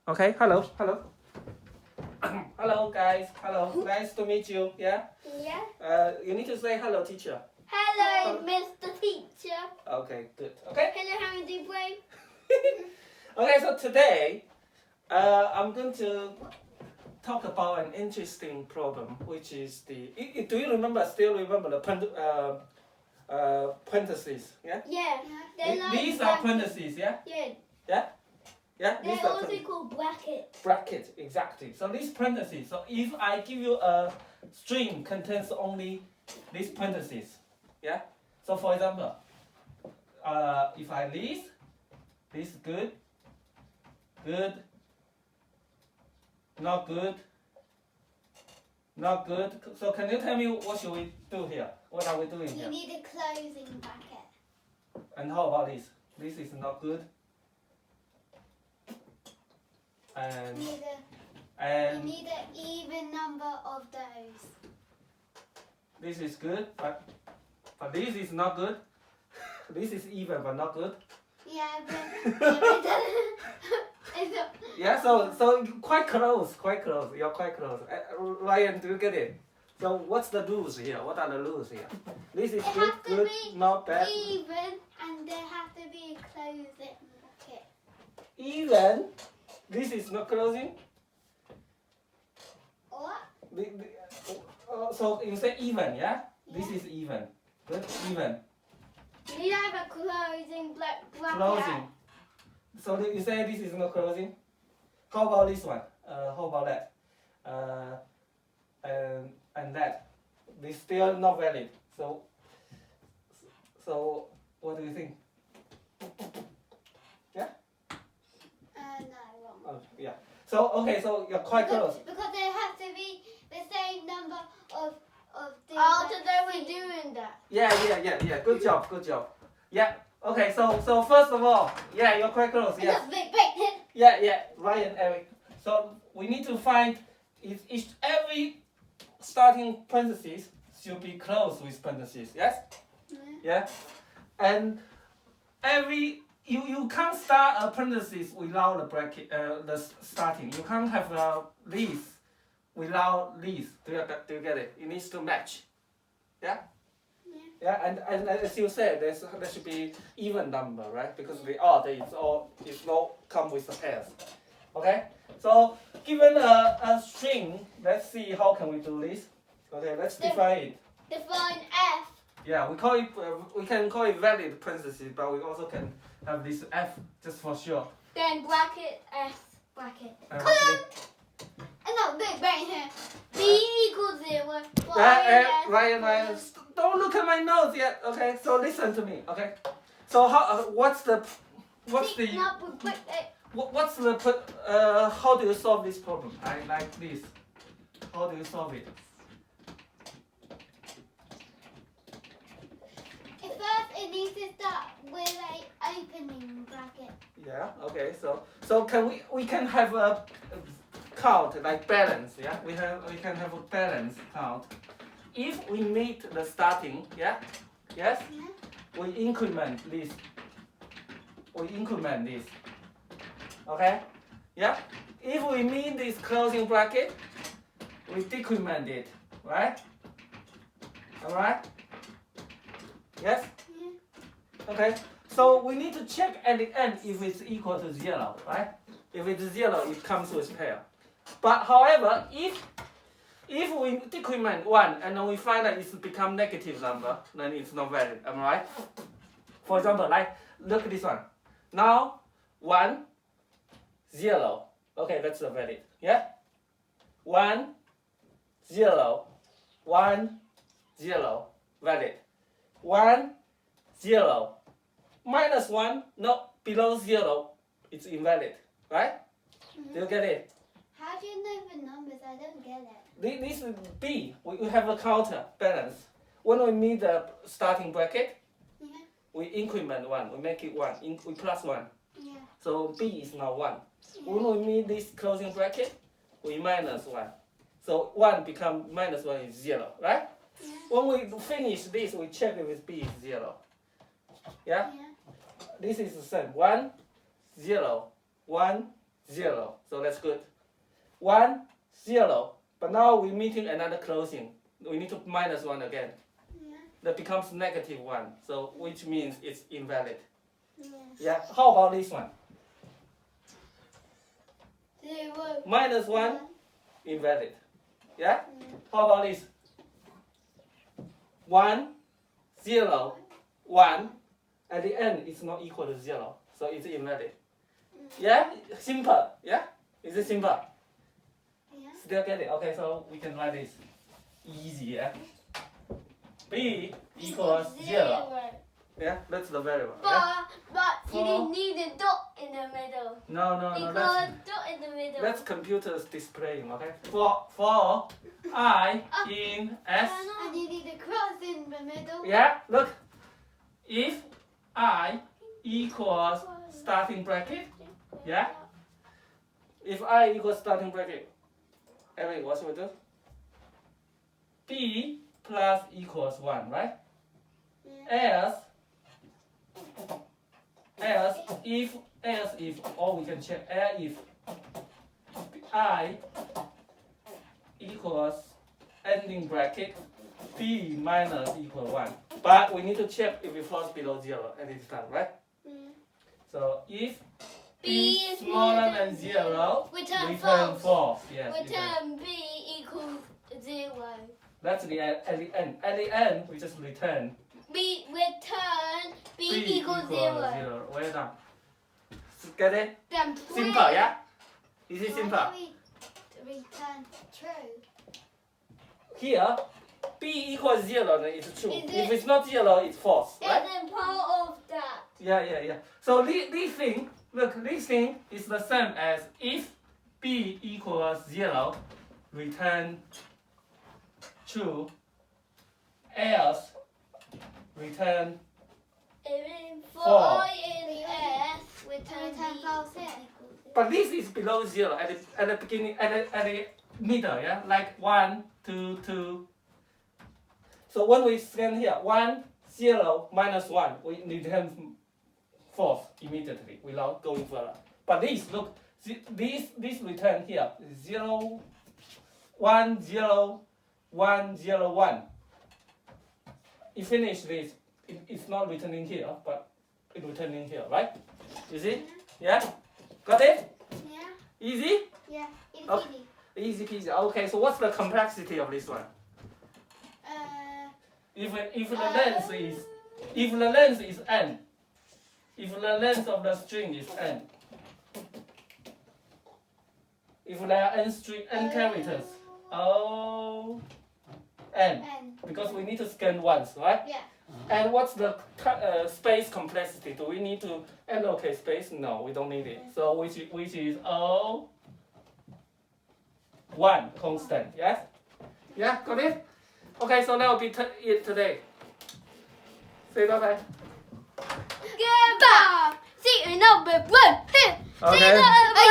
Okay, hello. Hello, guys. Hello. Nice to meet you. Yeah? Yeah. You need to say hello, teacher. Hello, Mr. Teacher. Okay, good. Okay? Hello, how do you play? Okay, so today, I'm going to talk about an interesting problem, which is the... Do you still remember the parentheses? Yeah? Yeah. These are parentheses, yeah? Yeah. Yeah? Yeah? They're These are also called brackets. bracket, exactly. So these parentheses, so if I give you a string contains only these parentheses, yeah? So for example, if I list, this good, not good, not good. So can you tell me what should we do here? What are we doing here? You need a closing bracket. And how about this? This is not good. And You need an even number of those. this is good, but this is not good. This is even but not good. Yeah, but Yeah, so quite close. You're quite close. Ryan, do you get it? So what's the rules here? What are the rules here? This is good, good, not bad. even, and there has to be a closing bracket. Even. This is not closing. What? So you say even, yeah? This is even. Good, even. You need to have a closing bracket. Closing. So you say this is not closing. How about this one? How about that? And that. This still not valid. So what do you think? Yeah? No, wrong. Oh, yeah. So okay, so you're quite close. Because there has to be the same number of things. Oh, today we're doing that. Yeah. Good job. Yeah. Okay, so first of all, yeah, you're quite close. Yes. Yeah. Ryan, Eric. So we need to find if every starting parentheses should be closed with parentheses. Yes. Yeah. And every you can't start a parentheses without the bracket. The starting. You can't have this without this. Do you get it? It needs to match. Yeah. Yeah, and as you said, there should be even number, right? Because the odd is not come with the pairs. Okay. So given a string, let's see how can we do this. Okay, let's define it. Define F. Yeah, we call it. We can call it valid parentheses, but we also can have this F just for sure. Then bracket S bracket. No, big right here. B equals 0. Ryan, don't look at my notes yet. Okay, so listen to me. Okay, so what's the how do you solve this problem? I like this. How do you solve it? First, it needs to start with an opening bracket. Yeah. Okay. So can we can have a count like balance? Yeah. We can have a balance count. If we meet the starting, yeah. Yes. Yeah. We increment this. Okay. Yeah. If we meet this closing bracket, we decrement it, right? Alright? Yes? Yeah. Okay. So we need to check at the end if it's equal to 0, right? If it's 0, it comes with pair. But however, if we decrement 1 and then we find that it's become negative number, then it's not valid. Am I right? For example, like look at this one. Now 1, 0. Okay, that's the valid. Yeah? 1, 0, 1, 0, valid. 1, 0. Minus 1, no, below 0, it's invalid. Right? Do you get it? How do you know the numbers? I don't get it. This is B. We have a counter balance. When we meet the starting bracket, Yeah. we increment 1. We make it 1. We plus 1. Yeah. So B is now 1. Yeah. When we meet this closing bracket, we minus 1. So 1 become minus 1 is 0, right? Yeah. When we finish this, we check if B is 0. Yeah? Yeah. This is the same. 1, 0, 1, 0. So that's good. 1, 0. But now we're meeting another closing. We need to minus 1 again. Yeah. That becomes negative 1. So which means it's invalid. Yeah. Yeah. How about this one? 0. Minus 1, invalid. Yeah? Yeah. How about this? 1, 0, 1. At the end, it's not equal to 0. So it's invalid. Yeah? Simple. Yeah? Is it simple? Yeah. Still get it? Okay, so we can write this. Easy, yeah? B equals 0. Yeah? That's the variable. Yeah? But you For- didn't need a dot in the middle. No. Because dot in the middle. That's computers displaying, okay? For I in S. And you need a cross in the middle. Yeah, look. If I equals starting bracket, yeah? If I equals starting bracket, Eric, what should we do? B plus equals 1, right? Yeah. Else if, or we can check, if I equals ending bracket, B minus equal 1. But we need to check if it falls below 0 at this time, right? Mm. So if B B is smaller than 0, Return return false. false. Yes, return. Return B equals 0. That's at the end. At the end, we just return B return B equals 0. Well done. Get it? Then Simple, yeah? Is it simple? Return true. Here, B equals 0, then it's true. Is If it- it's not 0, it's false, right? And then part of that. Yeah. So this thing, look, this thing is the same as if B equals 0, return true, else return Even for Four. in S, return false. But this is below 0 at the beginning, at the middle, yeah? Like 1, 2, 2. So when we scan here, 1, 0, minus 1, we return false immediately without going further. But this, look, this return here, 0, 1, 0, 1, 0, 1. You finish this, it's not returning here, but it's returning here, right? You see? Yeah? Got it? Yeah. Easy? Yeah. It's Okay. easy. Easy peasy. Okay, so what's the complexity of this one? If the length is n, if the length of the string is n, if there are n characters, n, N. because we need to scan once, right? Yeah. And what's the space complexity? Do we need to allocate space? No, we don't need it. So which is 1 constant, yes? Yeah, got it? Okay, so that will be it today. Say bye-bye. Goodbye. See you in number 1. See you Okay. in number